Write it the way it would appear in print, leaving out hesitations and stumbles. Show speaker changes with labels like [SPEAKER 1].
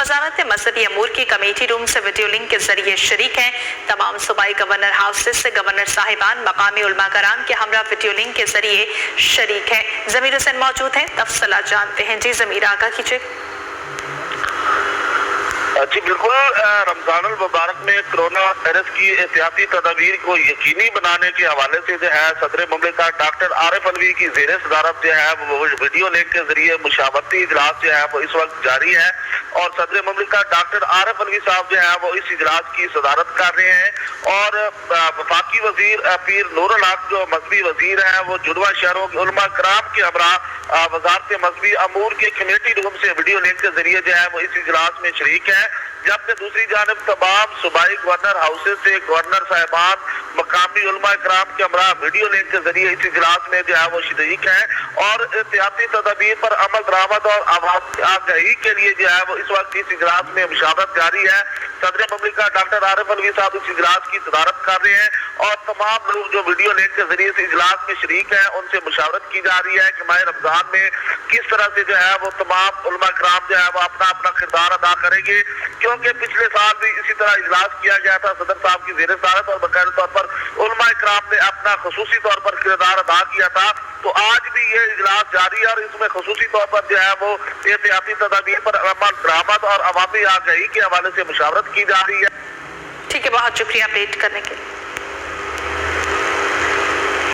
[SPEAKER 1] वजारत मजहबी अमूर की committee room से वीडियो लिंक के जरिए शरीक हैं। तमाम सूबाई गवर्नर हाउसेज से गवर्नर साहिबान मकामी उलमा कराम के हमरा वीडियो लिंक के जरिए शरीक हैं। जमीर हुसैन मौजूद हैं, तफसीलात जानते हैं। जी जमीर, आगा कीजिए।
[SPEAKER 2] जी बिल्कुल, रमजान मुबारक में कोरोना वायरस की एहतियाती तदाबीर को यकीनी बनाने के हवाले से जो है सदर मुमलिकत डॉक्टर आरिफ अलवी की ज़ेरे सदारत जो है वो वीडियो लिंक के जरिए मुशावरती इजलास जो है वो इस वक्त जारी है और सदर मुमलिकत डॉक्टर आरिफ अलवी साहब जो है वो इस इजलास की सदारत कर रहे हैं और वफाकी वजीर पीर नूरुल हक जो मजहबी वजीर है वो जुड़वा शहरों के उलमा कराम के हमरा वजारत मजहबी अमूर के कमेटी रूम से वीडियो लिंक के जरिए जो है वो इस इजलास में शरीक है। जबकि दूसरी जानब तमाम सूबाई गवर्नर हाउसेज से गवर्नर साहिबान मकामी उलमा कराम के हमरा वीडियो लिंक के जरिए इस इजलास में जो है वो शरीक है और एहतियाती तदाबीर पर अमल दरामद और आगाही के लिए जो है वो इस वक्त इस इजलास में मुशावरत जारी है। सदर मुमलिकत डॉक्टर आरिफ अलवी साहब इस इजलास की सदारत कर रहे हैं और तमाम लोग जो वीडियो लिंक के जरिए इस इजलास में शरीक है उनसे मुशावरत की जा रही है कि माह रमजान में किस तरह से जो है वो तमाम उलमा कराम जो है वो अपना अपना किरदार अदा करेंगे, क्योंकि पिछले साल भी इसी तरह इजलास किया गया था सदर साहब की ज़ेरे सदारत और बाकायदा तौर पर उलमा कराम ने अपना खुसूसी तौर पर किरदार अदा किया था। तो आज भी ये इजलास जारी है और इसमें खुसूसी तौर पर जो है वो एहतियाती तदाबीर पर अमल दरामद और अवामी आगाही के हवाले से मुशावरत की जा रही है।
[SPEAKER 1] ठीक है, बहुत शुक्रिया अपडेट करने के लिए।